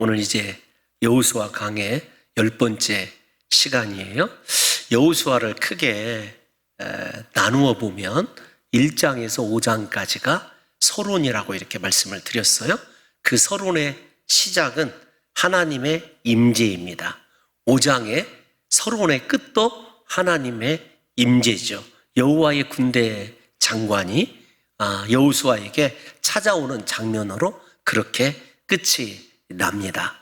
오늘 이제 여호수아 강의 10번째 시간이에요. 여호수아를 크게 나누어 보면 1장에서 5장까지가 서론이라고 이렇게 말씀을 드렸어요. 그 서론의 시작은 하나님의 임재입니다. 5장의 서론의 끝도 하나님의 임재죠. 여호와의 군대 장관이 여호수아에게 찾아오는 장면으로 그렇게 끝이 납니다.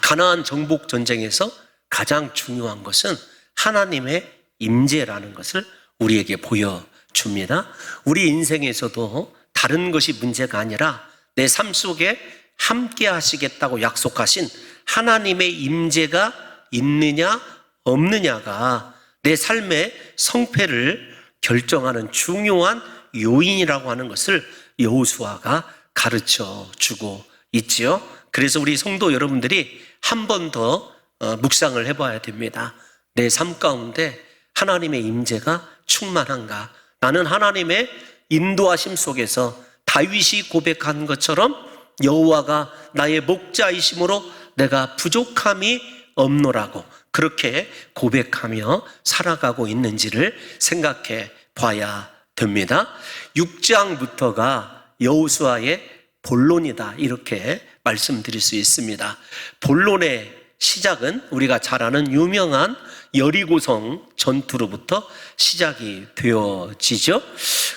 가나안 정복 전쟁에서 가장 중요한 것은 하나님의 임재라는 것을 우리에게 보여줍니다. 우리 인생에서도 다른 것이 문제가 아니라 내 삶 속에 함께 하시겠다고 약속하신 하나님의 임재가 있느냐 없느냐가 내 삶의 성패를 결정하는 중요한 요인이라고 하는 것을 여호수아가 가르쳐 주고 있지요. 그래서 우리 성도 여러분들이 한 번 더 묵상을 해봐야 됩니다. 내 삶 가운데 하나님의 임재가 충만한가? 나는 하나님의 인도하심 속에서 다윗이 고백한 것처럼 여호와가 나의 목자이심으로 내가 부족함이 없노라고 그렇게 고백하며 살아가고 있는지를 생각해 봐야 됩니다. 6장부터가 여호수아의 본론이다 이렇게 말씀드릴 수 있습니다. 본론의 시작은 우리가 잘 아는 유명한 여리고성 전투로부터 시작이 되어지죠.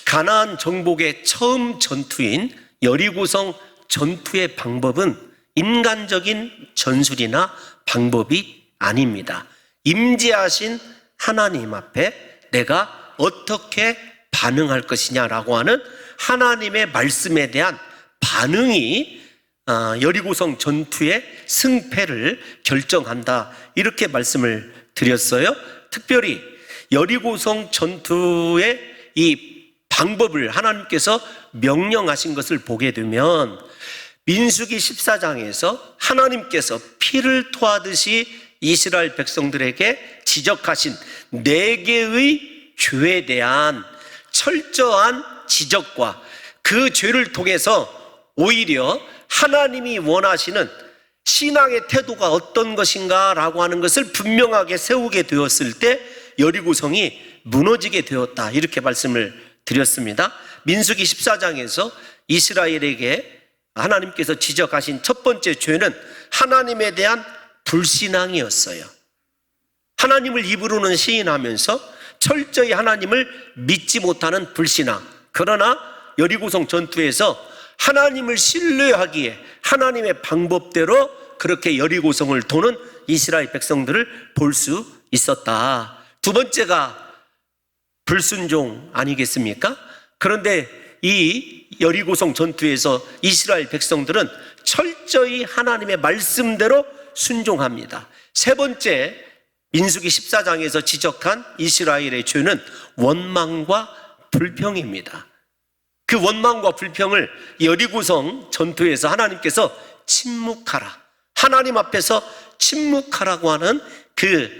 가나안 정복의 처음 전투인 여리고성 전투의 방법은 인간적인 전술이나 방법이 아닙니다. 임재하신 하나님 앞에 내가 어떻게 반응할 것이냐라고 하는 하나님의 말씀에 대한 반응이 여리고성 전투의 승패를 결정한다 이렇게 말씀을 드렸어요. 특별히 여리고성 전투의 이 방법을 하나님께서 명령하신 것을 보게 되면 민수기 14장에서 하나님께서 피를 토하듯이 이스라엘 백성들에게 지적하신 4개의 죄에 대한 철저한 지적과 그 죄를 통해서 오히려 하나님이 원하시는 신앙의 태도가 어떤 것인가 라고 하는 것을 분명하게 세우게 되었을 때 여리고성이 무너지게 되었다 이렇게 말씀을 드렸습니다. 민수기 14장에서 이스라엘에게 하나님께서 지적하신 첫 번째 죄는 하나님에 대한 불신앙이었어요. 하나님을 입으로는 시인하면서 철저히 하나님을 믿지 못하는 불신앙. 그러나 여리고성 전투에서 하나님을 신뢰하기에 하나님의 방법대로 그렇게 여리고성을 도는 이스라엘 백성들을 볼 수 있었다. 두 번째가 불순종 아니겠습니까? 그런데 이 여리고성 전투에서 이스라엘 백성들은 철저히 하나님의 말씀대로 순종합니다. 세 번째 민수기 14장에서 지적한 이스라엘의 죄는 원망과 불평입니다. 그 원망과 불평을 여리고성 전투에서 하나님께서 침묵하라, 하나님 앞에서 침묵하라고 하는 그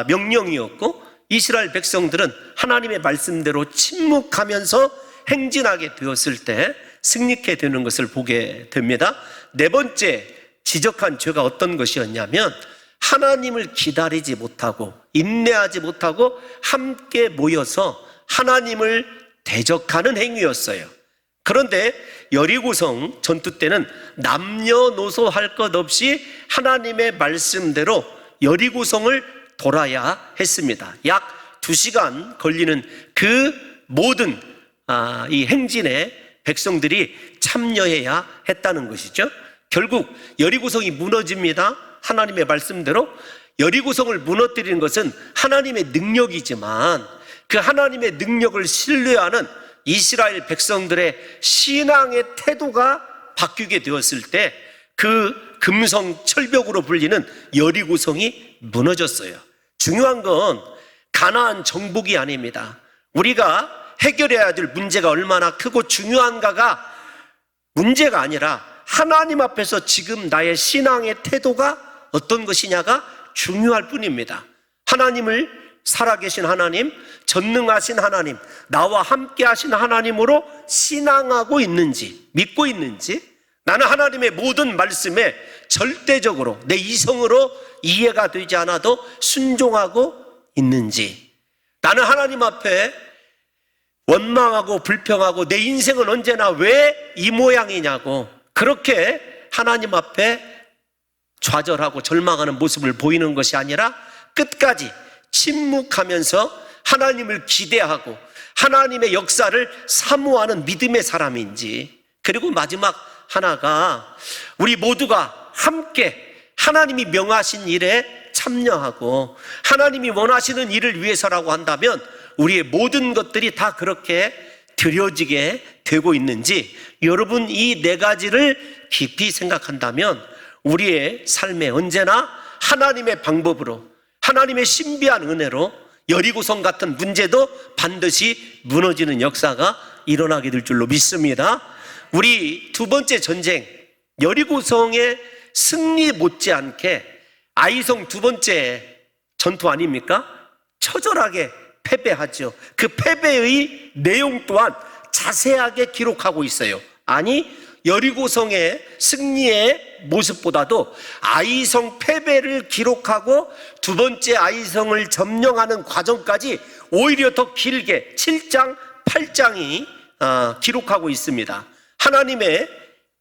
명령이었고 이스라엘 백성들은 하나님의 말씀대로 침묵하면서 행진하게 되었을 때 승리케 되는 것을 보게 됩니다. 네 번째 지적한 죄가 어떤 것이었냐면 하나님을 기다리지 못하고 인내하지 못하고 함께 모여서 하나님을 대적하는 행위였어요. 그런데 여리고성 전투 때는 남녀노소 할 것 없이 하나님의 말씀대로 여리고성을 돌아야 했습니다. 약 2시간 걸리는 그 모든 이 행진에 백성들이 참여해야 했다는 것이죠. 결국 여리고성이 무너집니다. 하나님의 말씀대로. 여리고성을 무너뜨리는 것은 하나님의 능력이지만 그 하나님의 능력을 신뢰하는 이스라엘 백성들의 신앙의 태도가 바뀌게 되었을 때 그 금성 철벽으로 불리는 여리고성이 무너졌어요. 중요한 건 가나안 정복이 아닙니다. 우리가 해결해야 될 문제가 얼마나 크고 중요한가가 문제가 아니라 하나님 앞에서 지금 나의 신앙의 태도가 어떤 것이냐가 중요할 뿐입니다. 하나님을 살아계신 하나님, 전능하신 하나님, 나와 함께 하신 하나님으로 신앙하고 있는지, 믿고 있는지, 나는 하나님의 모든 말씀에 절대적으로 내 이성으로 이해가 되지 않아도 순종하고 있는지, 나는 하나님 앞에 원망하고 불평하고 내 인생은 언제나 왜 이 모양이냐고 그렇게 하나님 앞에 좌절하고 절망하는 모습을 보이는 것이 아니라 끝까지 침묵하면서 하나님을 기대하고 하나님의 역사를 사모하는 믿음의 사람인지, 그리고 마지막 하나가 우리 모두가 함께 하나님이 명하신 일에 참여하고 하나님이 원하시는 일을 위해서라고 한다면 우리의 모든 것들이 다 그렇게 드려지게 되고 있는지, 여러분 이 네 가지를 깊이 생각한다면 우리의 삶에 언제나 하나님의 방법으로, 하나님의 신비한 은혜로 여리고성 같은 문제도 반드시 무너지는 역사가 일어나게 될 줄로 믿습니다. 우리 두 번째 전쟁 여리고성의 승리 못지않게 아이성 두 번째 전투 아닙니까? 처절하게 패배하죠. 그 패배의 내용 또한 자세하게 기록하고 있어요. 아니, 여리고성의 승리의 모습보다도 아이성 패배를 기록하고 두 번째 아이성을 점령하는 과정까지 오히려 더 길게 7장, 8장이 기록하고 있습니다. 하나님의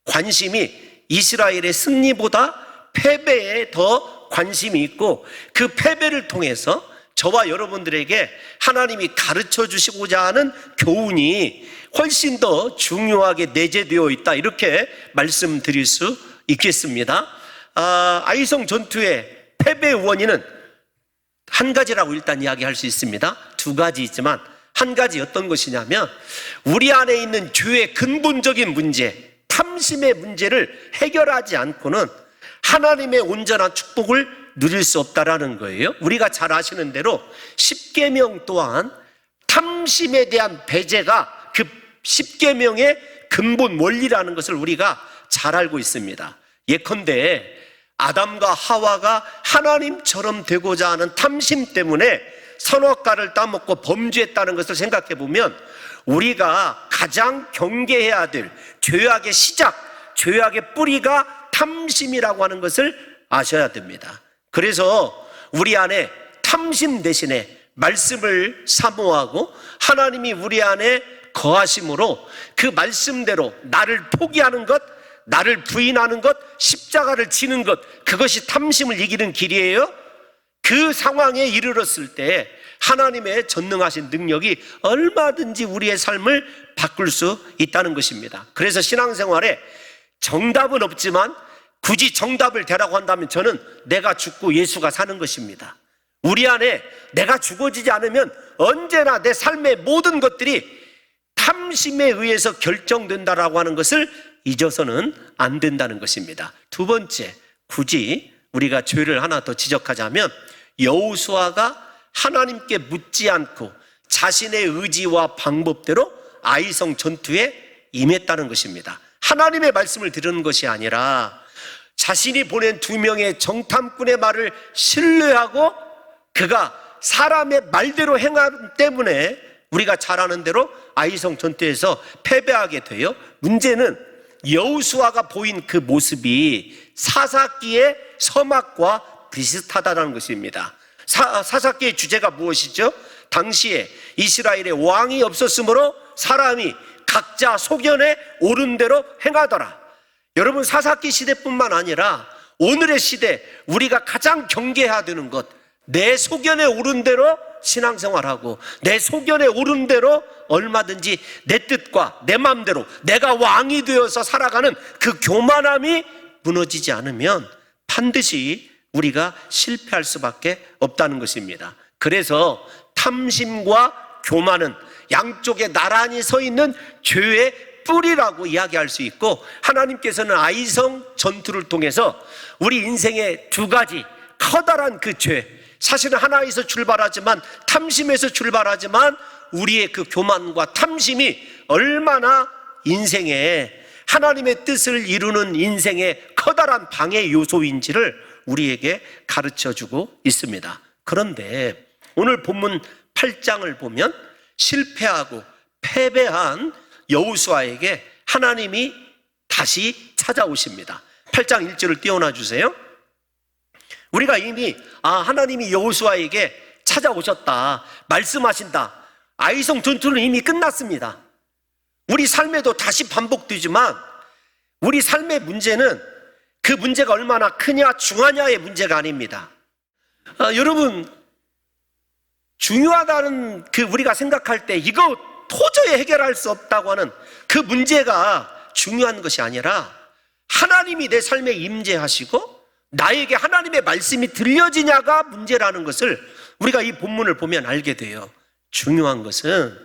관심이 이스라엘의 승리보다 패배에 더 관심이 있고, 그 패배를 통해서 저와 여러분들에게 하나님이 가르쳐 주시고자 하는 교훈이 훨씬 더 중요하게 내재되어 있다, 이렇게 말씀드릴 수 있겠습니다. 아이성 전투의 패배의 원인은 한 가지라고 일단 이야기할 수 있습니다. 두 가지 있지만 한 가지 어떤 것이냐면, 우리 안에 있는 죄의 근본적인 문제, 탐심의 문제를 해결하지 않고는 하나님의 온전한 축복을 누릴 수 없다라는 거예요. 우리가 잘 아시는 대로 십계명 또한 탐심에 대한 배제가 그 십계명의 근본 원리라는 것을 우리가 잘 알고 있습니다. 예컨대 아담과 하와가 하나님처럼 되고자 하는 탐심 때문에 선악과를 따먹고 범죄했다는 것을 생각해 보면 우리가 가장 경계해야 될 죄악의 시작, 죄악의 뿌리가 탐심이라고 하는 것을 아셔야 됩니다. 그래서 우리 안에 탐심 대신에 말씀을 사모하고 하나님이 우리 안에 거하심으로 그 말씀대로 나를 포기하는 것, 나를 부인하는 것, 십자가를 지는 것, 그것이 탐심을 이기는 길이에요. 그 상황에 이르렀을 때 하나님의 전능하신 능력이 얼마든지 우리의 삶을 바꿀 수 있다는 것입니다. 그래서 신앙생활에 정답은 없지만 굳이 정답을 대라고 한다면 저는 내가 죽고 예수가 사는 것입니다. 우리 안에 내가 죽어지지 않으면 언제나 내 삶의 모든 것들이 탐심에 의해서 결정된다라고 하는 것을 잊어서는 안 된다는 것입니다. 두 번째, 굳이 우리가 죄를 하나 더 지적하자면 여호수아가 하나님께 묻지 않고 자신의 의지와 방법대로 아이성 전투에 임했다는 것입니다. 하나님의 말씀을 들은 것이 아니라 자신이 보낸 두 명의 정탐꾼의 말을 신뢰하고 그가 사람의 말대로 행함 때문에 우리가 잘 아는 대로 아이성 전투에서 패배하게 돼요. 문제는 여호수아가 보인 그 모습이 사사기의 서막과 비슷하다는 것입니다. 사사기의 주제가 무엇이죠? 당시에 이스라엘에 왕이 없었으므로 사람이 각자 소견에 옳은 대로 행하더라. 여러분, 사사기 시대뿐만 아니라 오늘의 시대 우리가 가장 경계해야 되는 것, 내 소견에 옳은 대로 신앙생활하고 내 소견에 옳은 대로 얼마든지 내 뜻과 내 마음대로 내가 왕이 되어서 살아가는 그 교만함이 무너지지 않으면 반드시 우리가 실패할 수밖에 없다는 것입니다. 그래서 탐심과 교만은 양쪽에 나란히 서 있는 죄의 뿌리라고 이야기할 수 있고, 하나님께서는 아이성 전투를 통해서 우리 인생의 두 가지 커다란 그 죄, 사실은 하나에서 출발하지만 탐심에서 출발하지만 우리의 그 교만과 탐심이 얼마나 인생에 하나님의 뜻을 이루는 인생의 커다란 방해 요소인지를 우리에게 가르쳐주고 있습니다. 그런데 오늘 본문 8장을 보면 실패하고 패배한 여호수아에게 하나님이 다시 찾아오십니다. 8장 1절을 띄워놔 주세요. 우리가 이미 하나님이 여호수아에게 찾아오셨다, 말씀하신다, 아이성 전투는 이미 끝났습니다. 우리 삶에도 다시 반복되지만 우리 삶의 문제는 그 문제가 얼마나 크냐 중하냐의 문제가 아닙니다. 여러분, 중요하다는 우리가 생각할 때 이거 도저히 해결할 수 없다고 하는 그 문제가 중요한 것이 아니라 하나님이 내 삶에 임재하시고 나에게 하나님의 말씀이 들려지냐가 문제라는 것을 우리가 이 본문을 보면 알게 돼요. 중요한 것은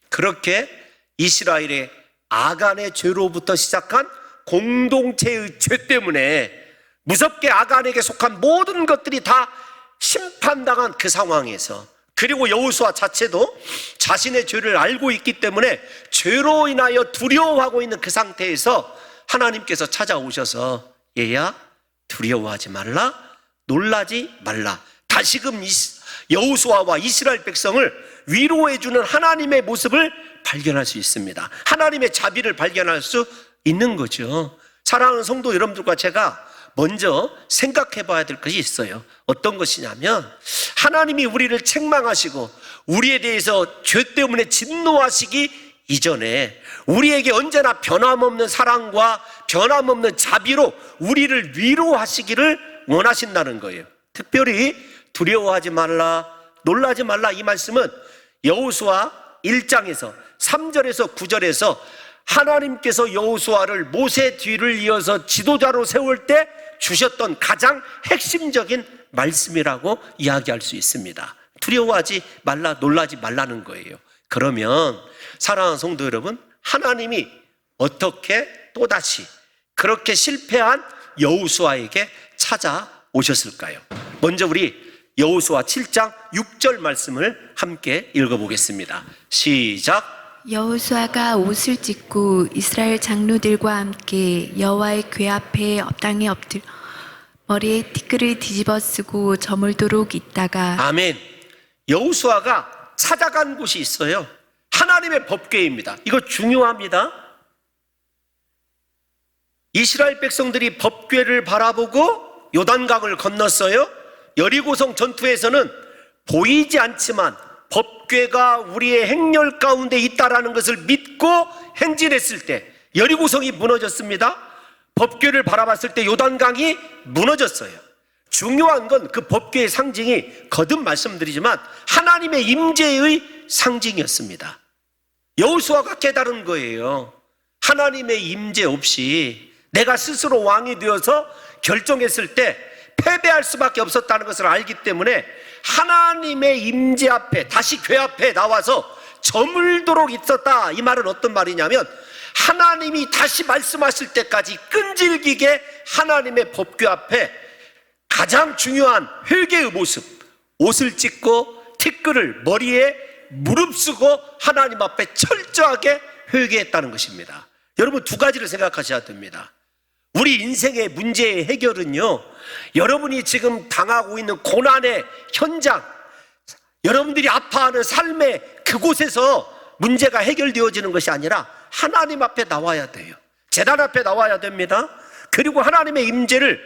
그렇게 이스라엘의 아간의 죄로부터 시작한 공동체의 죄 때문에 무섭게 아간에게 속한 모든 것들이 다 심판당한 그 상황에서, 그리고 여호수아 자체도 자신의 죄를 알고 있기 때문에 죄로 인하여 두려워하고 있는 그 상태에서 하나님께서 찾아오셔서 얘야 두려워하지 말라, 놀라지 말라, 다시금 여호수아와 이스라엘 백성을 위로해주는 하나님의 모습을 발견할 수 있습니다. 하나님의 자비를 발견할 수 있는 거죠. 사랑하는 성도 여러분들과 제가 먼저 생각해 봐야 될 것이 있어요. 어떤 것이냐면 하나님이 우리를 책망하시고 우리에 대해서 죄 때문에 진노하시기 이전에 우리에게 언제나 변함없는 사랑과 변함없는 자비로 우리를 위로하시기를 원하신다는 거예요. 특별히 두려워하지 말라, 놀라지 말라, 이 말씀은 여호수아 1장에서 3절에서 9절에서 하나님께서 여호수아를 모세 뒤를 이어서 지도자로 세울 때 주셨던 가장 핵심적인 말씀이라고 이야기할 수 있습니다. 두려워하지 말라, 놀라지 말라는 거예요. 그러면 사랑하는 성도 여러분, 하나님이 어떻게 또다시 그렇게 실패한 여호수아에게 찾아오셨을까요? 먼저 우리 여호수아 7장 6절 말씀을 함께 읽어보겠습니다. 시작. 여호수아가 옷을 찢고 이스라엘 장로들과 함께 여호와의 궤 앞에 땅에 엎드려 머리에 티끌을 뒤집어 쓰고 저물도록 있다가, 아멘. 여호수아가 찾아간 곳이 있어요. 하나님의 법궤입니다. 이거 중요합니다. 이스라엘 백성들이 법궤를 바라보고 요단강을 건넜어요. 여리고성 전투에서는 보이지 않지만 법궤가 우리의 행렬 가운데 있다라는 것을 믿고 행진했을 때 여리고성이 무너졌습니다. 법궤를 바라봤을 때 요단강이 무너졌어요. 중요한 건 그 법궤의 상징이 거듭 말씀드리지만 하나님의 임재의 상징이었습니다. 여호수아가 깨달은 거예요. 하나님의 임재 없이 내가 스스로 왕이 되어서 결정했을 때 패배할 수밖에 없었다는 것을 알기 때문에 하나님의 임재 앞에, 다시 궤 앞에 나와서 저물도록 있었다. 이 말은 어떤 말이냐면 하나님이 다시 말씀하실 때까지 끈질기게 하나님의 법궤 앞에 가장 중요한 회개의 모습, 옷을 찢고 티끌을 머리에 무릅쓰고 하나님 앞에 철저하게 회개했다는 것입니다. 여러분, 두 가지를 생각하셔야 됩니다. 우리 인생의 문제의 해결은요, 여러분이 지금 당하고 있는 고난의 현장, 여러분들이 아파하는 삶의 그곳에서 문제가 해결되어지는 것이 아니라 하나님 앞에 나와야 돼요. 제단 앞에 나와야 됩니다. 그리고 하나님의 임재를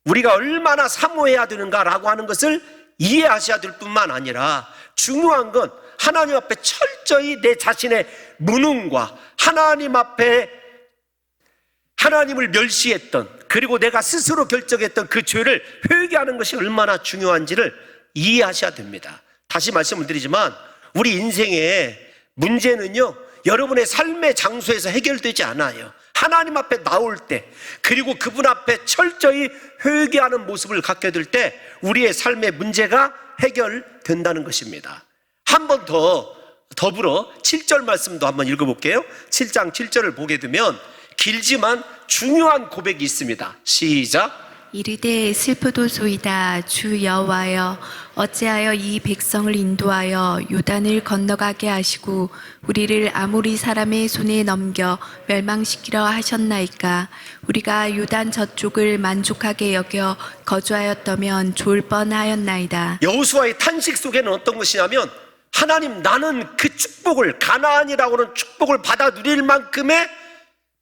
우리가 얼마나 사모해야 되는가라고 하는 것을 이해하셔야 될 뿐만 아니라 중요한 건 하나님 앞에 철저히 내 자신의 무능과 하나님 앞에 하나님을 멸시했던, 그리고 내가 스스로 결정했던 그 죄를 회개하는 것이 얼마나 중요한지를 이해하셔야 됩니다. 다시 말씀을 드리지만 우리 인생의 문제는요, 여러분의 삶의 장소에서 해결되지 않아요. 하나님 앞에 나올 때, 그리고 그분 앞에 철저히 회개하는 모습을 갖게 될 때 우리의 삶의 문제가 해결된다는 것입니다. 한 번 더 더불어 7절 말씀도 한번 읽어볼게요. 7장 7절을 보게 되면 길지만 중요한 고백이 있습니다. 시작. 이르되 슬프도소이다. 주 여호와여, 어찌하여 이 백성을 인도하여 요단을 건너가게 하시고 우리를 아모리 사람의 손에 넘겨 멸망시키려 하셨나이까. 우리가 요단 저쪽을 만족하게 여겨 거주하였다면 좋을 뻔하였나이다. 여호수아의 탄식 속에는 어떤 것이냐면, 하나님, 나는 그 축복을, 가나안이라고 하는 축복을 받아 누릴 만큼의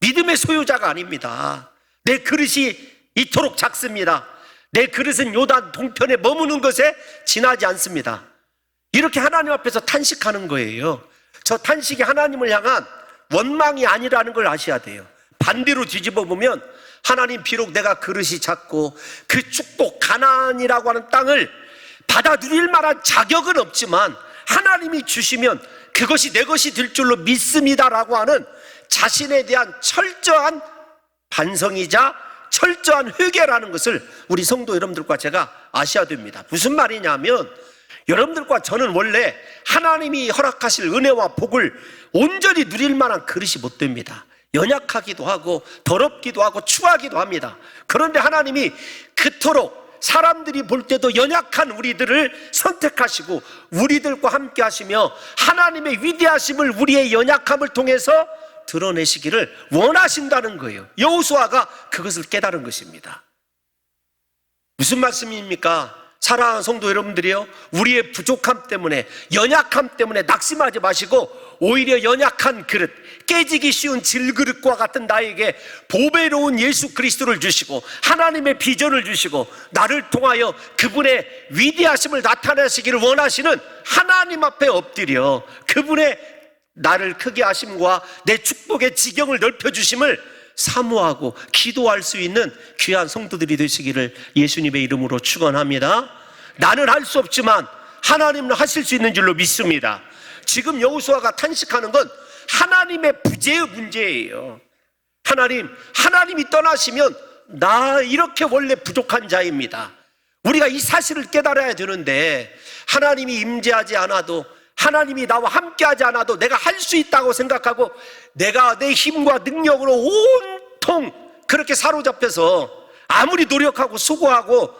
믿음의 소유자가 아닙니다. 내 그릇이 이토록 작습니다. 내 그릇은 요단 동편에 머무는 것에 지나지 않습니다. 이렇게 하나님 앞에서 탄식하는 거예요. 저 탄식이 하나님을 향한 원망이 아니라는 걸 아셔야 돼요. 반대로 뒤집어 보면 하나님, 비록 내가 그릇이 작고 그 축복 가나안이라고 하는 땅을 받아 누릴 만한 자격은 없지만 하나님이 주시면 그것이 내 것이 될 줄로 믿습니다라고 하는 자신에 대한 철저한 반성이자 철저한 회개라는 것을 우리 성도 여러분들과 제가 아셔야 됩니다. 무슨 말이냐면, 여러분들과 저는 원래 하나님이 허락하실 은혜와 복을 온전히 누릴 만한 그릇이 못 됩니다. 연약하기도 하고 더럽기도 하고 추하기도 합니다. 그런데 하나님이 그토록 사람들이 볼 때도 연약한 우리들을 선택하시고 우리들과 함께 하시며 하나님의 위대하심을 우리의 연약함을 통해서 드러내시기를 원하신다는 거예요. 여호수아가 그것을 깨달은 것입니다. 무슨 말씀입니까? 사랑하는 성도 여러분들이요, 우리의 부족함 때문에, 연약함 때문에 낙심하지 마시고 오히려 연약한 그릇, 깨지기 쉬운 질그릇과 같은 나에게 보배로운 예수 그리스도를 주시고 하나님의 비전을 주시고 나를 통하여 그분의 위대하심을 나타내시기를 원하시는 하나님 앞에 엎드려 그분의 나를 크게 하심과 내 축복의 지경을 넓혀주심을 사모하고 기도할 수 있는 귀한 성도들이 되시기를 예수님의 이름으로 축원합니다. 나는 할 수 없지만 하나님은 하실 수 있는 줄로 믿습니다. 지금 여호수아가 탄식하는 건 하나님의 부재의 문제예요. 하나님이 떠나시면 나 이렇게 원래 부족한 자입니다. 우리가 이 사실을 깨달아야 되는데, 하나님이 임재하지 않아도, 하나님이 나와 함께하지 않아도 내가 할 수 있다고 생각하고 내가 내 힘과 능력으로 온통 그렇게 사로잡혀서 아무리 노력하고 수고하고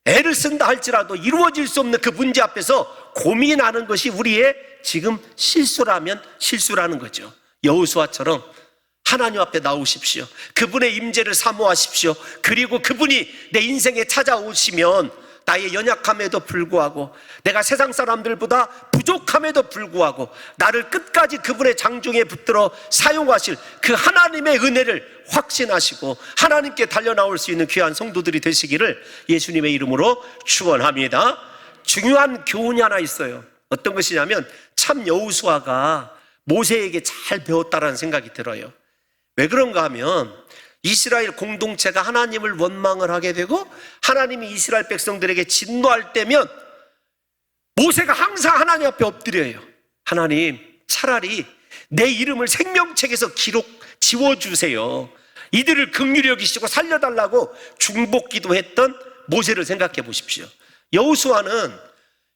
애를 쓴다 할지라도 이루어질 수 없는 그 문제 앞에서 고민하는 것이 우리의 지금 실수라면 실수라는 거죠. 여호수아처럼 하나님 앞에 나오십시오. 그분의 임재를 사모하십시오. 그리고 그분이 내 인생에 찾아오시면 나의 연약함에도 불구하고, 내가 세상 사람들보다 부족함에도 불구하고 나를 끝까지 그분의 장중에 붙들어 사용하실 그 하나님의 은혜를 확신하시고 하나님께 달려나올 수 있는 귀한 성도들이 되시기를 예수님의 이름으로 축원합니다. 중요한 교훈이 하나 있어요. 어떤 것이냐면, 참 여호수아가 모세에게 잘 배웠다라는 생각이 들어요. 왜 그런가 하면, 이스라엘 공동체가 하나님을 원망을 하게 되고 하나님이 이스라엘 백성들에게 진노할 때면 모세가 항상 하나님 앞에 엎드려요. 하나님, 차라리 내 이름을 생명책에서 지워주세요. 이들을 긍휼히 여기시고 살려달라고 중복기도 했던 모세를 생각해 보십시오. 여호수아는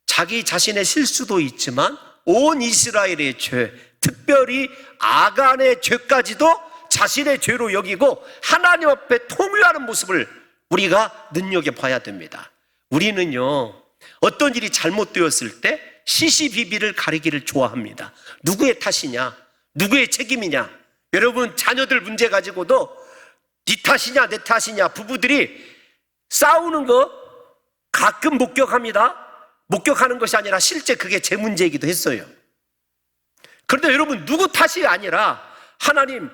자기 자신의 실수도 있지만 온 이스라엘의 죄, 특별히 아간의 죄까지도 자신의 죄로 여기고 하나님 앞에 통회하는 모습을 우리가 눈여겨봐야 됩니다. 우리는요, 어떤 일이 잘못되었을 때 시시비비를 가리기를 좋아합니다. 누구의 탓이냐, 누구의 책임이냐. 여러분, 자녀들 문제 가지고도 네 탓이냐 내 탓이냐 부부들이 싸우는 거 가끔 목격합니다. 목격하는 것이 아니라 실제 그게 제 문제이기도 했어요. 그런데 여러분, 누구 탓이 아니라 하나님,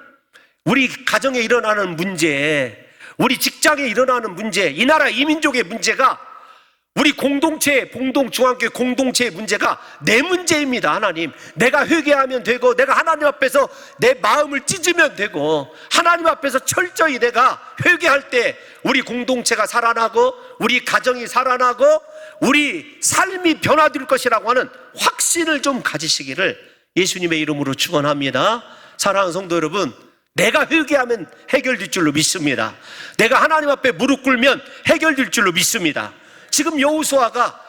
우리 가정에 일어나는 문제, 우리 직장에 일어나는 문제, 이 나라 이민족의 문제가, 우리 중앙교회 공동체의 문제가 내 문제입니다. 하나님, 내가 회개하면 되고 내가 하나님 앞에서 내 마음을 찢으면 되고 하나님 앞에서 철저히 내가 회개할 때 우리 공동체가 살아나고 우리 가정이 살아나고 우리 삶이 변화될 것이라고 하는 확신을 좀 가지시기를 예수님의 이름으로 축원합니다. 사랑하는 성도 여러분, 내가 회개하면 해결될 줄로 믿습니다. 내가 하나님 앞에 무릎 꿇으면 해결될 줄로 믿습니다. 지금 여호수아가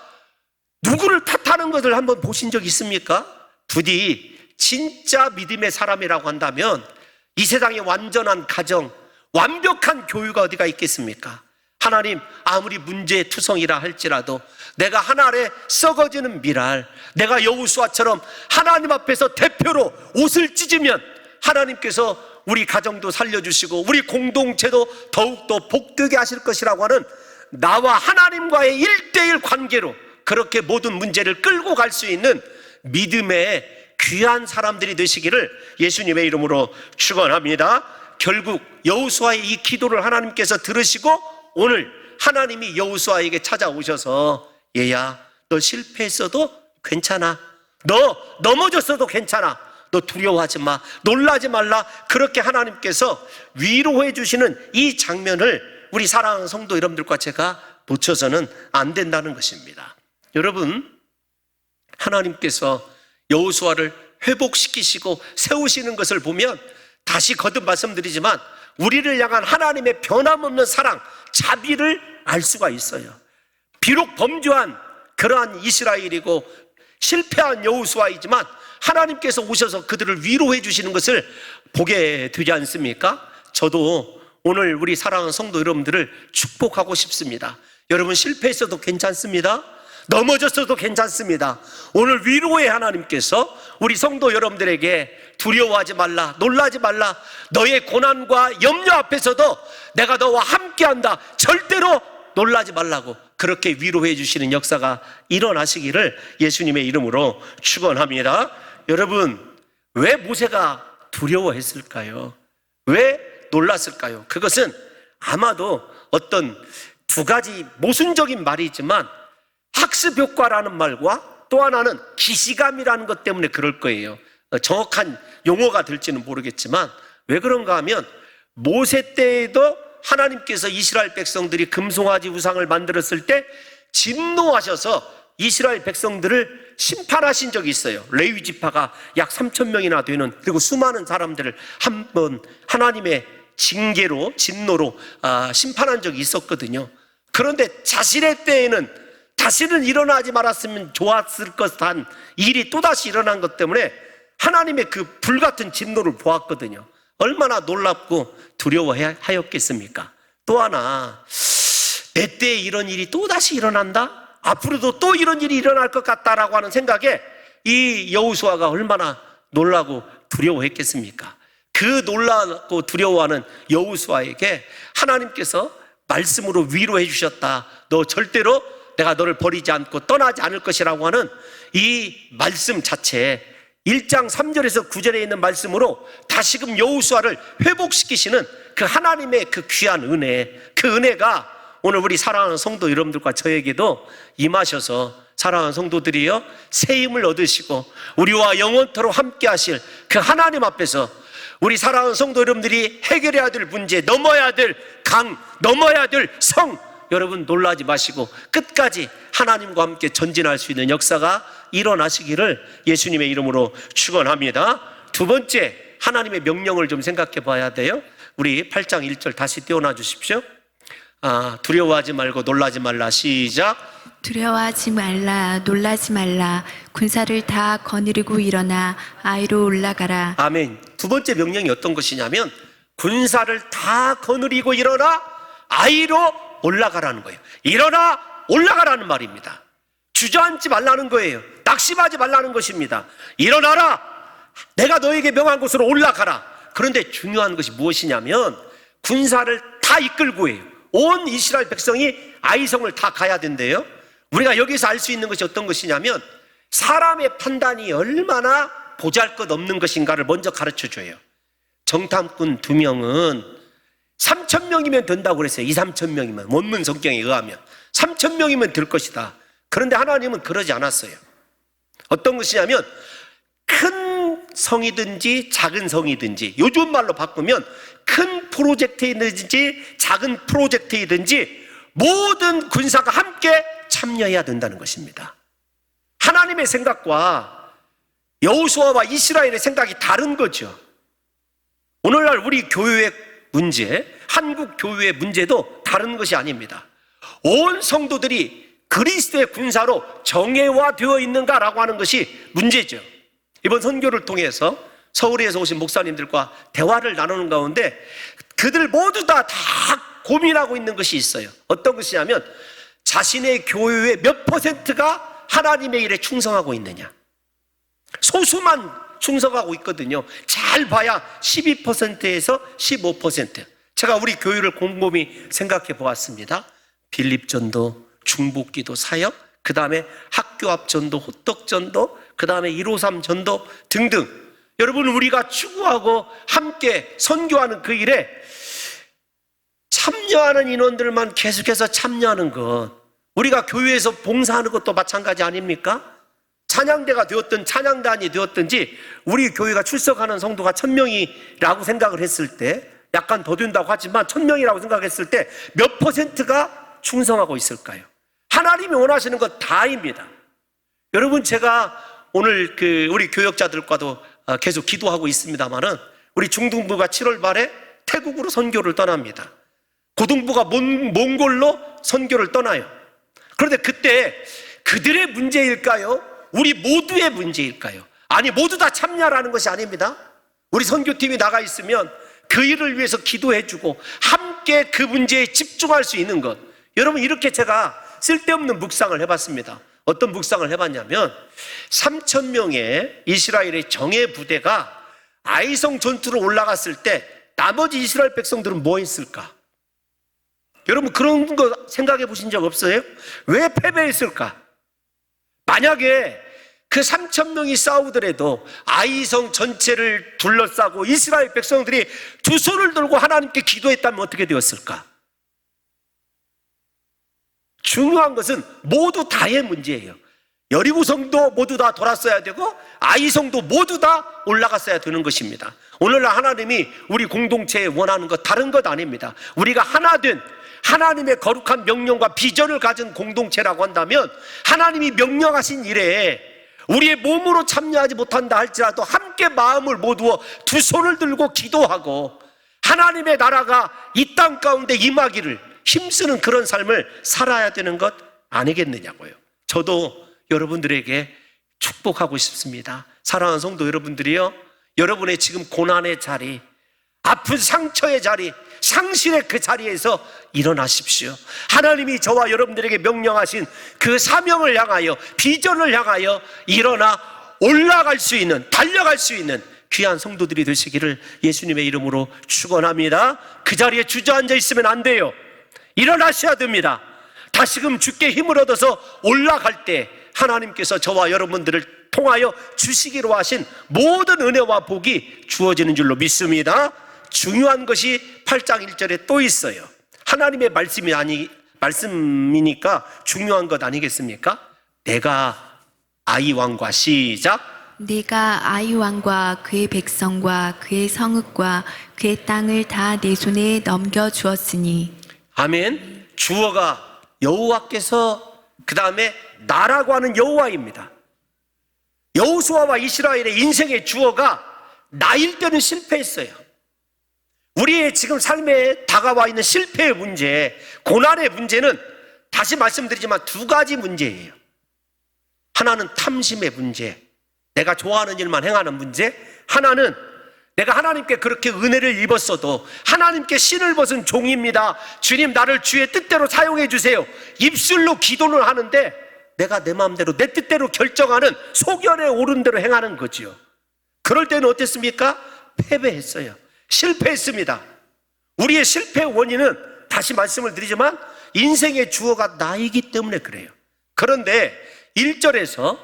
누구를 탓하는 것을 한번 보신 적 있습니까? 부디 진짜 믿음의 사람이라고 한다면 이 세상에 완전한 가정, 완벽한 교회가 어디가 있겠습니까? 하나님, 아무리 문제투성이라 할지라도 내가 하나의 썩어지는 미랄, 내가 여호수아처럼 하나님 앞에서 대표로 옷을 찢으면 하나님께서 우리 가정도 살려주시고 우리 공동체도 더욱더 복되게 하실 것이라고 하는 나와 하나님과의 1:1 관계로 그렇게 모든 문제를 끌고 갈 수 있는 믿음의 귀한 사람들이 되시기를 예수님의 이름으로 축원합니다. 결국 여호수아의 이 기도를 하나님께서 들으시고 오늘 하나님이 여호수아에게 찾아오셔서 얘야, 너 실패했어도 괜찮아. 너 넘어졌어도 괜찮아. 너 두려워하지 마. 놀라지 말라. 그렇게 하나님께서 위로해 주시는 이 장면을 우리 사랑하는 성도 여러분들과 제가 놓쳐서는 안 된다는 것입니다. 여러분, 하나님께서 여호수아를 회복시키시고 세우시는 것을 보면 다시 거듭 말씀드리지만 우리를 향한 하나님의 변함없는 사랑, 자비를 알 수가 있어요. 비록 범죄한 그러한 이스라엘이고 실패한 여호수아이지만 하나님께서 오셔서 그들을 위로해 주시는 것을 보게 되지 않습니까? 저도 오늘 우리 사랑하는 성도 여러분들을 축복하고 싶습니다. 여러분, 실패했어도 괜찮습니다. 넘어졌어도 괜찮습니다. 오늘 위로의 하나님께서 우리 성도 여러분들에게 두려워하지 말라, 놀라지 말라, 너의 고난과 염려 앞에서도 내가 너와 함께한다, 절대로 놀라지 말라고 그렇게 위로해 주시는 역사가 일어나시기를 예수님의 이름으로 축원합니다. 여러분, 왜 모세가 두려워했을까요? 왜 놀랐을까요? 그것은 아마도 어떤 두 가지 모순적인 말이지만 학습 효과라는 말과 또 하나는 기시감이라는 것 때문에 그럴 거예요. 정확한 용어가 될지는 모르겠지만 왜 그런가 하면 모세 때에도 하나님께서 이스라엘 백성들이 금송아지 우상을 만들었을 때 진노하셔서 이스라엘 백성들을 심판하신 적이 있어요. 레위 지파가 약 3,000명이나 되는, 그리고 수많은 사람들을 한번 하나님의 징계로, 진노로 심판한 적이 있었거든요. 그런데 자신의 때에는 다시는 일어나지 말았으면 좋았을 것한 일이 또다시 일어난 것 때문에 하나님의 그 불같은 진노를 보았거든요. 얼마나 놀랍고 두려워하였겠습니까? 또 하나, 내 때에 이런 일이 또다시 일어난다? 앞으로도 또 이런 일이 일어날 것 같다라고 하는 생각에 이 여호수아가 얼마나 놀라고 두려워했겠습니까? 그 놀라고 두려워하는 여호수아에게 하나님께서 말씀으로 위로해 주셨다. 너 절대로 내가 너를 버리지 않고 떠나지 않을 것이라고 하는 이 말씀 자체에 1장 3절에서 9절에 있는 말씀으로 다시금 여호수아를 회복시키시는 그 하나님의 그 귀한 은혜, 그 은혜가 오늘 우리 사랑하는 성도 여러분들과 저에게도 임하셔서 사랑하는 성도들이여 새 힘을 얻으시고 우리와 영원토록 함께 하실 그 하나님 앞에서 우리 사랑하는 성도 여러분들이 해결해야 될 문제, 넘어야 될 강, 넘어야 될 성, 여러분 놀라지 마시고 끝까지 하나님과 함께 전진할 수 있는 역사가 일어나시기를 예수님의 이름으로 축원합니다. 두 번째, 하나님의 명령을 좀 생각해 봐야 돼요. 우리 8장 1절 다시 띄워놔 주십시오. 두려워하지 말고 놀라지 말라. 시작. 두려워하지 말라, 놀라지 말라. 군사를 다 거느리고 일어나 아이로 올라가라. 아멘. 두 번째 명령이 어떤 것이냐면 군사를 다 거느리고 일어나 아이로 올라가라는 거예요. 일어나 올라가라는 말입니다. 주저앉지 말라는 거예요. 낙심하지 말라는 것입니다. 일어나라. 내가 너에게 명한 곳으로 올라가라. 그런데 중요한 것이 무엇이냐면 군사를 다 이끌고 해요. 온 이스라엘 백성이 아이성을 다 가야 된대요. 우리가 여기서 알 수 있는 것이 어떤 것이냐면 사람의 판단이 얼마나 보잘것없는 것인가를 먼저 가르쳐줘요. 정탐꾼 2명은 3,000명이면 된다고 그랬어요. 2,000~3,000명이면, 원문 성경에 의하면 3,000명이면 될 것이다. 그런데 하나님은 그러지 않았어요. 어떤 것이냐면 큰 성이든지 작은 성이든지, 요즘 말로 바꾸면 큰 프로젝트이든지 작은 프로젝트이든지 모든 군사가 함께 참여해야 된다는 것입니다. 하나님의 생각과 여호수아와 이스라엘의 생각이 다른 거죠. 오늘날 우리 교회의 문제, 한국 교회의 문제도 다른 것이 아닙니다. 온 성도들이 그리스도의 군사로 정예화되어 있는가라고 하는 것이 문제죠. 이번 선교를 통해서 서울에서 오신 목사님들과 대화를 나누는 가운데 그들 모두 다 고민하고 있는 것이 있어요. 어떤 것이냐면 자신의 교회의 몇 %가 하나님의 일에 충성하고 있느냐. 소수만 충성하고 있거든요. 잘 봐야 12%에서 15%. 제가 우리 교회를 곰곰이 생각해 보았습니다. 빌립전도, 중보기도 사역, 그 다음에 학교 앞 전도, 호떡 전도, 그 다음에 153 전도 등등 여러분, 우리가 추구하고 함께 선교하는 그 일에 참여하는 인원들만 계속해서 참여하는 것, 우리가 교회에서 봉사하는 것도 마찬가지 아닙니까? 찬양대가 되었든 찬양단이 되었든지 우리 교회가 출석하는 성도가 1000명이라고 생각을 했을 때, 약간 더 된다고 하지만 1000명이라고 생각했을 때 몇 %가 충성하고 있을까요? 하나님이 원하시는 것 다입니다. 여러분, 제가 오늘 우리 교역자들과도 계속 기도하고 있습니다만은, 우리 중등부가 7월 말에 태국으로 선교를 떠납니다. 고등부가 몽골로 선교를 떠나요. 그런데 그때 그들의 문제일까요? 우리 모두의 문제일까요? 아니, 모두 다 참여하라는 것이 아닙니다. 우리 선교팀이 나가 있으면 그 일을 위해서 기도해주고 함께 그 문제에 집중할 수 있는 것. 여러분, 이렇게 제가 쓸데없는 묵상을 해봤습니다. 어떤 묵상을 해봤냐면, 3000명의 이스라엘의 정예 부대가 아이성 전투로 올라갔을 때 나머지 이스라엘 백성들은 뭐 했을까? 여러분, 그런 거 생각해 보신 적 없어요? 왜 패배했을까? 만약에 그 3000명이 싸우더라도 아이성 전체를 둘러싸고 이스라엘 백성들이 두 손을 들고 하나님께 기도했다면 어떻게 되었을까? 중요한 것은 모두 다의 문제예요. 여리고성도 모두 다 돌았어야 되고 아이성도 모두 다 올라갔어야 되는 것입니다. 오늘날 하나님이 우리 공동체에 원하는 것 다른 것 아닙니다. 우리가 하나 된 하나님의 거룩한 명령과 비전을 가진 공동체라고 한다면, 하나님이 명령하신 일에 우리의 몸으로 참여하지 못한다 할지라도 함께 마음을 모두어 두 손을 들고 기도하고 하나님의 나라가 이 땅 가운데 임하기를 힘쓰는 그런 삶을 살아야 되는 것 아니겠느냐고요. 저도 여러분들에게 축복하고 싶습니다. 사랑하는 성도 여러분들이요, 여러분의 지금 고난의 자리, 아픈 상처의 자리, 상실의 그 자리에서 일어나십시오. 하나님이 저와 여러분들에게 명령하신 그 사명을 향하여, 비전을 향하여 일어나 올라갈 수 있는, 달려갈 수 있는 귀한 성도들이 되시기를 예수님의 이름으로 축원합니다. 그 자리에 주저앉아 있으면 안 돼요. 일어나셔야 됩니다. 다시금 주께 힘을 얻어서 올라갈 때 하나님께서 저와 여러분들을 통하여 주시기로 하신 모든 은혜와 복이 주어지는 줄로 믿습니다. 중요한 것이 8장 1절에 또 있어요. 하나님의 말씀이니까 중요한 것 아니겠습니까? 내가 아이 왕과, 시작, 내가 아이 왕과 그의 백성과 그의 성읍과 그의 땅을 다 내 손에 넘겨 주었으니. 아멘. 주어가 여호와께서, 그 다음에 나라고 하는 여호와입니다. 여호수아와 이스라엘의 인생의 주어가 나일 때는 실패했어요. 우리의 지금 삶에 다가와 있는 실패의 문제, 고난의 문제는 다시 말씀드리지만 두 가지 문제예요. 하나는 탐심의 문제, 내가 좋아하는 일만 행하는 문제. 하나는 내가 하나님께 그렇게 은혜를 입었어도 하나님께 신을 벗은 종입니다, 주님 나를 주의 뜻대로 사용해 주세요, 입술로 기도를 하는데 내가 내 마음대로 내 뜻대로 결정하는, 소견에 오른 대로 행하는 거지요. 그럴 때는 어땠습니까? 패배했어요. 실패했습니다. 우리의 실패의 원인은 다시 말씀을 드리지만 인생의 주어가 나이기 때문에 그래요. 그런데 1절에서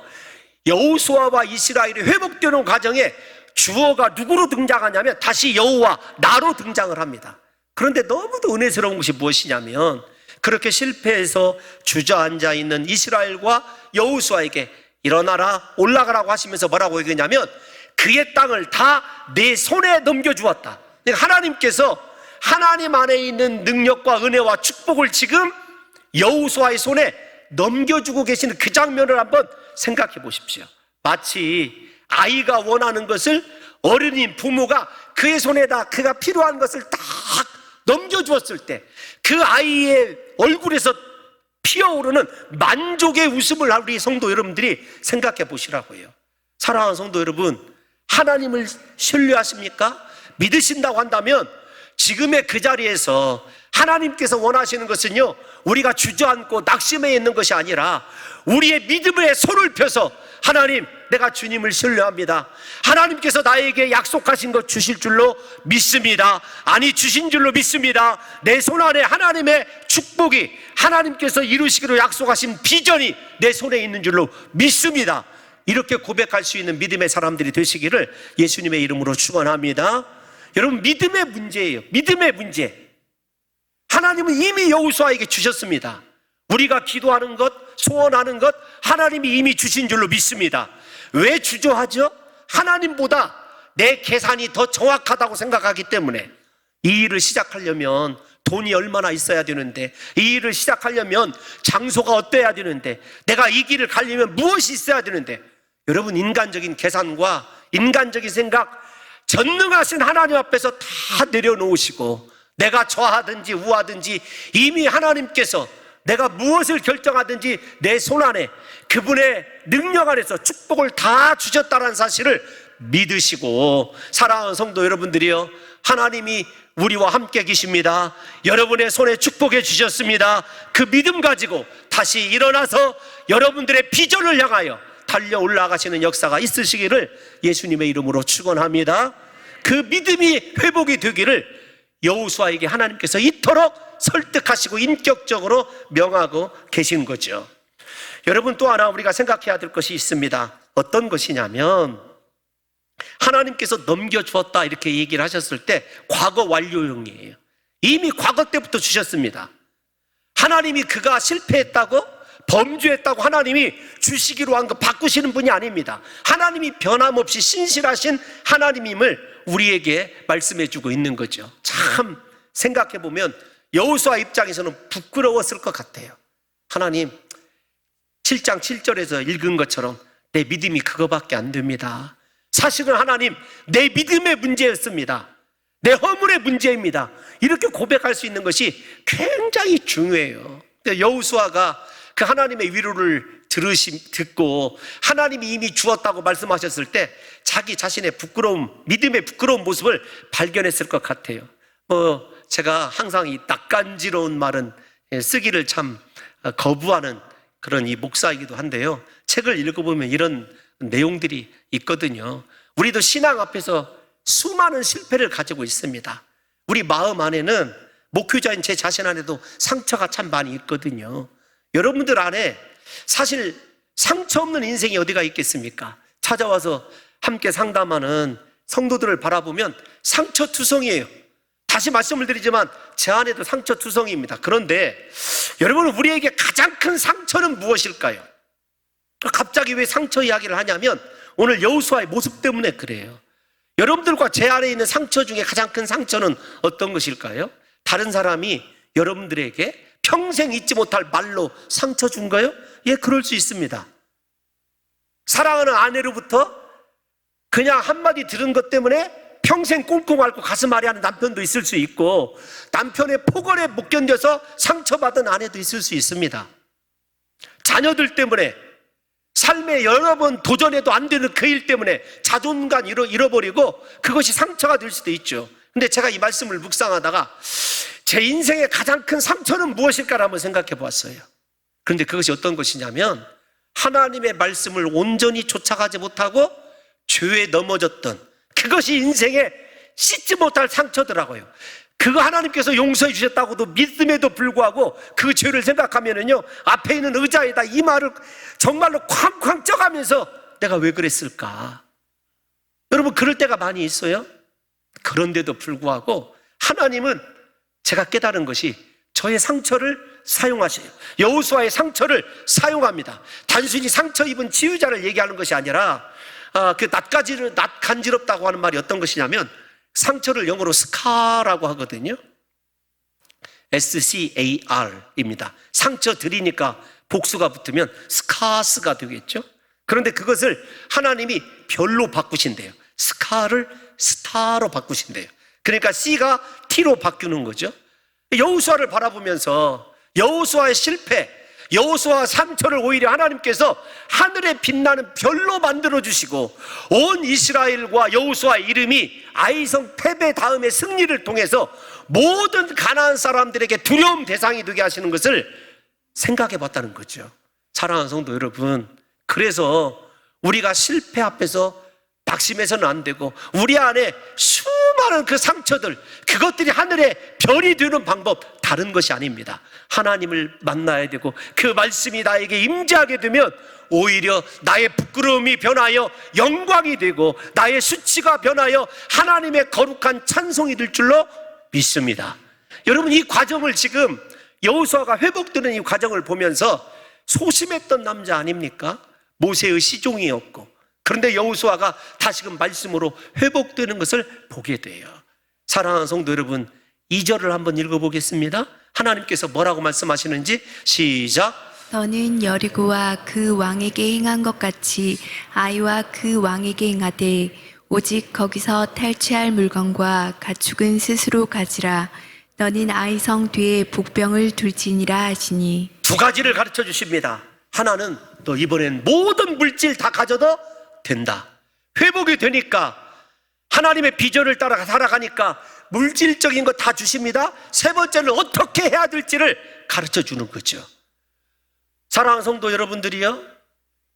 여호수아와 이스라엘이 회복되는 과정에 주어가 누구로 등장하냐면 다시 여호와, 나로 등장을 합니다. 그런데 너무도 은혜스러운 것이 무엇이냐면, 그렇게 실패해서 주저앉아 있는 이스라엘과 여호수아에게 일어나라, 올라가라고 하시면서 뭐라고 얘기했냐면 그의 땅을 다 내 손에 넘겨주었다. 그러니까 하나님께서 하나님 안에 있는 능력과 은혜와 축복을 지금 여호수아의 손에 넘겨주고 계시는 그 장면을 한번 생각해 보십시오. 마치 아이가 원하는 것을 어른인 부모가 그의 손에다 그가 필요한 것을 딱 넘겨주었을 때 그 아이의 얼굴에서 피어오르는 만족의 웃음을 우리 성도 여러분들이 생각해 보시라고요. 사랑하는 성도 여러분, 하나님을 신뢰하십니까? 믿으신다고 한다면 지금의 그 자리에서 하나님께서 원하시는 것은요, 우리가 주저앉고 낙심해 있는 것이 아니라 우리의 믿음의 손을 펴서, 하나님, 내가 주님을 신뢰합니다, 하나님께서 나에게 약속하신 것 주실 줄로 믿습니다, 아니 주신 줄로 믿습니다, 내 손 안에 하나님의 축복이, 하나님께서 이루시기로 약속하신 비전이 내 손에 있는 줄로 믿습니다, 이렇게 고백할 수 있는 믿음의 사람들이 되시기를 예수님의 이름으로 축원합니다. 여러분, 믿음의 문제예요. 믿음의 문제. 하나님은 이미 여호수아에게 주셨습니다. 우리가 기도하는 것, 소원하는 것 하나님이 이미 주신 줄로 믿습니다. 왜 주저하죠? 하나님보다 내 계산이 더 정확하다고 생각하기 때문에. 이 일을 시작하려면 돈이 얼마나 있어야 되는데, 이 일을 시작하려면 장소가 어때야 되는데, 내가 이 길을 가려면 무엇이 있어야 되는데, 여러분, 인간적인 계산과 인간적인 생각, 전능하신 하나님 앞에서 다 내려놓으시고, 내가 좌하든지 우하든지 이미 하나님께서 내가 무엇을 결정하든지 내 손안에 그분의 능력 안에서 축복을 다 주셨다는 사실을 믿으시고, 사랑하는 성도 여러분들이요, 하나님이 우리와 함께 계십니다. 여러분의 손에 축복해 주셨습니다. 그 믿음 가지고 다시 일어나서 여러분들의 비전을 향하여 달려 올라가시는 역사가 있으시기를 예수님의 이름으로 축원합니다. 그 믿음이 회복이 되기를 여호수아에게 하나님께서 이토록 설득하시고 인격적으로 명하고 계신 거죠. 여러분, 또 하나 우리가 생각해야 될 것이 있습니다. 어떤 것이냐면, 하나님께서 넘겨주었다 이렇게 얘기를 하셨을 때 과거 완료형이에요. 이미 과거 때부터 주셨습니다. 하나님이 그가 실패했다고, 범죄했다고 하나님이 주시기로 한 거 바꾸시는 분이 아닙니다. 하나님이 변함없이 신실하신 하나님임을 우리에게 말씀해 주고 있는 거죠. 참 생각해 보면 여호수아 입장에서는 부끄러웠을 것 같아요. 하나님, 7장 7절에서 읽은 것처럼 내 믿음이 그거밖에 안 됩니다. 사실은 하나님, 내 믿음의 문제였습니다. 내 허물의 문제입니다. 이렇게 고백할 수 있는 것이 굉장히 중요해요. 여호수아가 그 하나님의 위로를 듣고 하나님이 이미 주었다고 말씀하셨을 때 자기 자신의 부끄러움, 믿음의 부끄러운 모습을 발견했을 것 같아요. 제가 항상 이 낯간지러운 말은 쓰기를 참 거부하는 그런 이 목사이기도 한데요, 책을 읽어보면 이런 내용들이 있거든요. 우리도 신앙 앞에서 수많은 실패를 가지고 있습니다. 우리 마음 안에는, 목회자인 제 자신 안에도 상처가 참 많이 있거든요. 여러분들 안에 사실 상처 없는 인생이 어디가 있겠습니까? 찾아와서 함께 상담하는 성도들을 바라보면 상처투성이에요. 다시 말씀을 드리지만 제 안에도 상처투성이입니다. 그런데 여러분, 우리에게 가장 큰 상처는 무엇일까요? 갑자기 왜 상처 이야기를 하냐면 오늘 여호수아의 모습 때문에 그래요. 여러분들과 제 안에 있는 상처 중에 가장 큰 상처는 어떤 것일까요? 다른 사람이 여러분들에게 평생 잊지 못할 말로 상처 준 거요? 예, 그럴 수 있습니다. 사랑하는 아내로부터 그냥 한마디 들은 것 때문에 평생 꽁꽁 앓고 가슴 아래하는 남편도 있을 수 있고, 남편의 폭언에 못 견뎌서 상처받은 아내도 있을 수 있습니다. 자녀들 때문에 삶에 여러 번 도전해도 안 되는 그 일 때문에 자존감 잃어버리고 그것이 상처가 될 수도 있죠. 근데 제가 이 말씀을 묵상하다가 제 인생의 가장 큰 상처는 무엇일까를 한번 생각해 보았어요. 그런데 그것이 어떤 것이냐면, 하나님의 말씀을 온전히 쫓아가지 못하고 죄에 넘어졌던 그것이 인생에 씻지 못할 상처더라고요. 그거 하나님께서 용서해 주셨다고도 믿음에도 불구하고 그 죄를 생각하면은요, 앞에 있는 의자에다 이마를 정말로 쾅쾅 쪄가면서 내가 왜 그랬을까? 여러분, 그럴 때가 많이 있어요. 그런데도 불구하고 하나님은, 제가 깨달은 것이, 저의 상처를 사용하셔요. 여호수아의 상처를 사용합니다. 단순히 상처 입은 치유자를 얘기하는 것이 아니라 그 낯간지럽다고 하는 말이 어떤 것이냐면, 상처를 영어로 스카라고 하거든요. SCAR입니다. 상처 들이니까 복수가 붙으면 스카스가 되겠죠. 그런데 그것을 하나님이 별로 바꾸신대요. 스카를 스타로 바꾸신대요. 그러니까 C가 T로 바뀌는 거죠. 여호수아를 바라보면서 여호수아의 실패, 여호수아 상처를 오히려 하나님께서 하늘에 빛나는 별로 만들어주시고, 온 이스라엘과 여호수아의 이름이 아이성 패배 다음의 승리를 통해서 모든 가나안 사람들에게 두려움 대상이 되게 하시는 것을 생각해 봤다는 거죠. 사랑하는 성도 여러분, 그래서 우리가 실패 앞에서 낙심해서는 안 되고, 우리 안에 수많은 그 상처들, 그것들이 하늘의 별이 되는 방법 다른 것이 아닙니다. 하나님을 만나야 되고 그 말씀이 나에게 임재하게 되면 오히려 나의 부끄러움이 변하여 영광이 되고 나의 수치가 변하여 하나님의 거룩한 찬송이 될 줄로 믿습니다. 여러분, 이 과정을 지금 여호수아가 회복되는 이 과정을 보면서 소심했던 남자 아닙니까? 모세의 시종이었고, 그런데 여호수아가 다시금 말씀으로 회복되는 것을 보게 돼요. 사랑하는 성도 여러분, 2절을 한번 읽어보겠습니다. 하나님께서 뭐라고 말씀하시는지 시작. 너는 여리고와 그 왕에게 행한 것 같이 아이와 그 왕에게 행하되 오직 거기서 탈취할 물건과 가축은 스스로 가지라. 너는 아이 성 뒤에 복병을 둘지니라 하시니. 두 가지를 가르쳐 주십니다. 하나는 너 이번엔 모든 물질 다 가져도 된다. 회복이 되니까, 하나님의 비전을 따라 살아가니까 물질적인 거 다 주십니다. 세 번째는 어떻게 해야 될지를 가르쳐 주는 거죠. 사랑하는 성도 여러분들이요,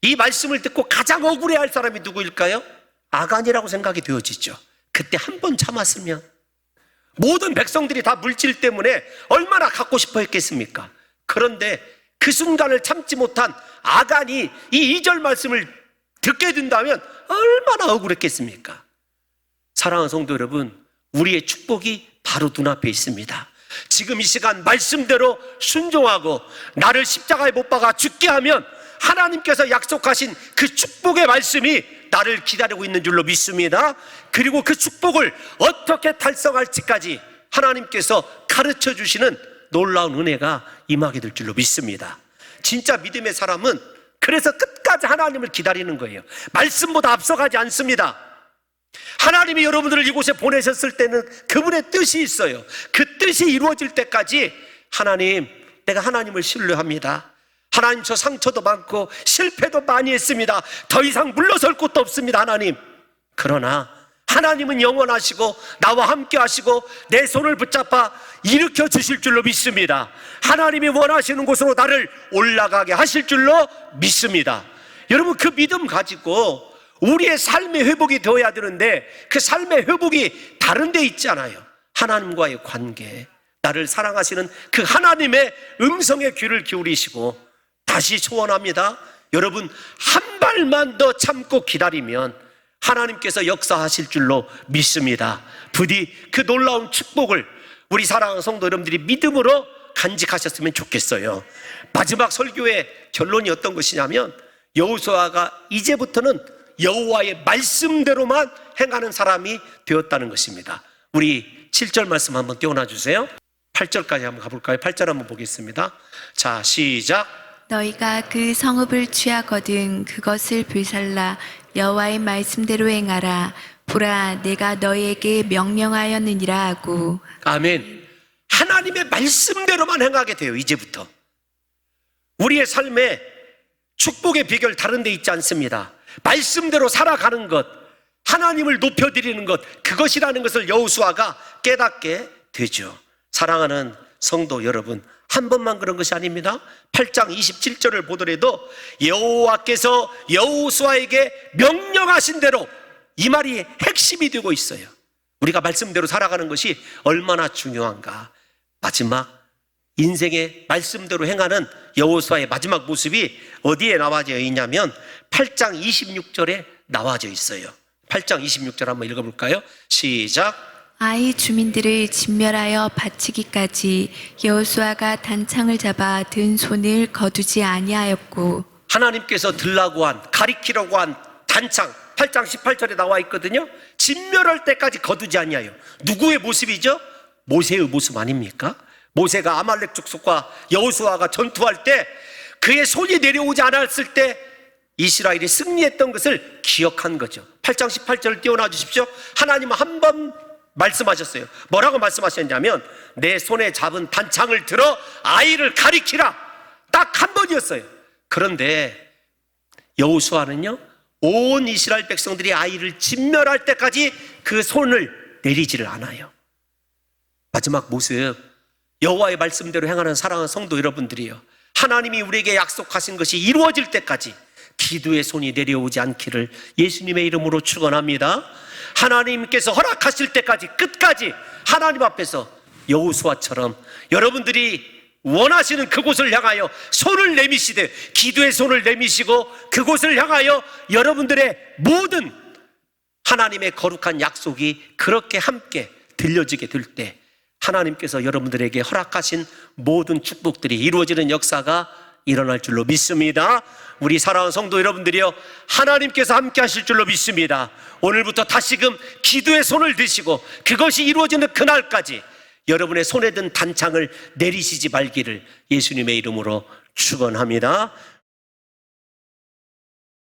이 말씀을 듣고 가장 억울해할 사람이 누구일까요? 아간이라고 생각이 되어지죠. 그때 한 번 참았으면 모든 백성들이 다 물질 때문에 얼마나 갖고 싶어 했겠습니까? 그런데 그 순간을 참지 못한 아간이 이 2절 말씀을 듣게 된다면 얼마나 억울했겠습니까? 사랑하는 성도 여러분, 우리의 축복이 바로 눈앞에 있습니다. 지금 이 시간 말씀대로 순종하고 나를 십자가에 못 박아 죽게 하면 하나님께서 약속하신 그 축복의 말씀이 나를 기다리고 있는 줄로 믿습니다. 그리고 그 축복을 어떻게 달성할지까지 하나님께서 가르쳐 주시는 놀라운 은혜가 임하게 될 줄로 믿습니다. 진짜 믿음의 사람은 그래서 끝까지 하나님을 기다리는 거예요. 말씀보다 앞서가지 않습니다. 하나님이 여러분들을 이곳에 보내셨을 때는 그분의 뜻이 있어요. 그 뜻이 이루어질 때까지 하나님, 내가 하나님을 신뢰합니다. 하나님, 저 상처도 많고 실패도 많이 했습니다. 더 이상 물러설 곳도 없습니다, 하나님. 그러나 하나님은 영원하시고 나와 함께 하시고 내 손을 붙잡아 일으켜 주실 줄로 믿습니다. 하나님이 원하시는 곳으로 나를 올라가게 하실 줄로 믿습니다. 여러분, 그 믿음 가지고 우리의 삶의 회복이 되어야 되는데 그 삶의 회복이 다른 데 있잖아요. 하나님과의 관계, 나를 사랑하시는 그 하나님의 음성의 귀를 기울이시고, 다시 소원합니다. 여러분, 한 발만 더 참고 기다리면 하나님께서 역사하실 줄로 믿습니다. 부디 그 놀라운 축복을 우리 사랑하는 성도 여러분들이 믿음으로 간직하셨으면 좋겠어요. 마지막 설교의 결론이 어떤 것이냐면, 여호수아가 이제부터는 여호와의 말씀대로만 행하는 사람이 되었다는 것입니다. 우리 7절 말씀 한번 띄워놔 주세요. 8절까지 한번 가볼까요? 8절 한번 보겠습니다. 자, 시작. 너희가 그 성읍을 취하거든 그것을 불살라 여호와의 말씀대로 행하라. 보라, 내가 너희에게 명령하였느니라 하고. 아멘. 하나님의 말씀대로만 행하게 돼요. 이제부터 우리의 삶에 축복의 비결 다른 데 있지 않습니다. 말씀대로 살아가는 것, 하나님을 높여드리는 것, 그것이라는 것을 여호수아가 깨닫게 되죠. 사랑하는 성도 여러분, 한 번만 그런 것이 아닙니다. 8장 27절을 보더라도 여호와께서 여호수아에게 명령하신 대로, 이 말이 핵심이 되고 있어요. 우리가 말씀대로 살아가는 것이 얼마나 중요한가. 마지막 인생의 말씀대로 행하는 여호수아의 마지막 모습이 어디에 나와져 있냐면 8장 26절에 나와져 있어요. 8장 26절 한번 읽어볼까요? 시작. 아이 주민들을 진멸하여 바치기까지 여호수아가 단창을 잡아 든 손을 거두지 아니하였고. 하나님께서 들라고 한, 가리키라고 한 단창, 8장 18절에 나와 있거든요. 진멸할 때까지 거두지 아니하여. 누구의 모습이죠? 모세의 모습 아닙니까? 모세가 아말렉 족속과 여호수아가 전투할 때 그의 손이 내려오지 않았을 때 이스라엘이 승리했던 것을 기억한 거죠. 8장 18절을 띄워놔 주십시오. 하나님은 한 번 말씀하셨어요. 뭐라고 말씀하셨냐면, 내 손에 잡은 단창을 들어 아이를 가리키라. 딱 한 번이었어요. 그런데 여호수아는요, 온 이스라엘 백성들이 아이를 진멸할 때까지 그 손을 내리지를 않아요. 마지막 모습, 여호와의 말씀대로 행하는 사랑하는 성도 여러분들이요, 하나님이 우리에게 약속하신 것이 이루어질 때까지 기도의 손이 내려오지 않기를 예수님의 이름으로 축원합니다. 하나님께서 허락하실 때까지 끝까지 하나님 앞에서 여호수아처럼 여러분들이 원하시는 그곳을 향하여 손을 내미시되 기도의 손을 내미시고 그곳을 향하여 여러분들의 모든 하나님의 거룩한 약속이 그렇게 함께 들려지게 될 때 하나님께서 여러분들에게 허락하신 모든 축복들이 이루어지는 역사가 일어날 줄로 믿습니다. 우리 사랑하는 성도 여러분들이요, 하나님께서 함께 하실 줄로 믿습니다. 오늘부터 다시금 기도의 손을 드시고 그것이 이루어지는 그날까지 여러분의 손에 든 단창을 내리시지 말기를 예수님의 이름으로 축원합니다.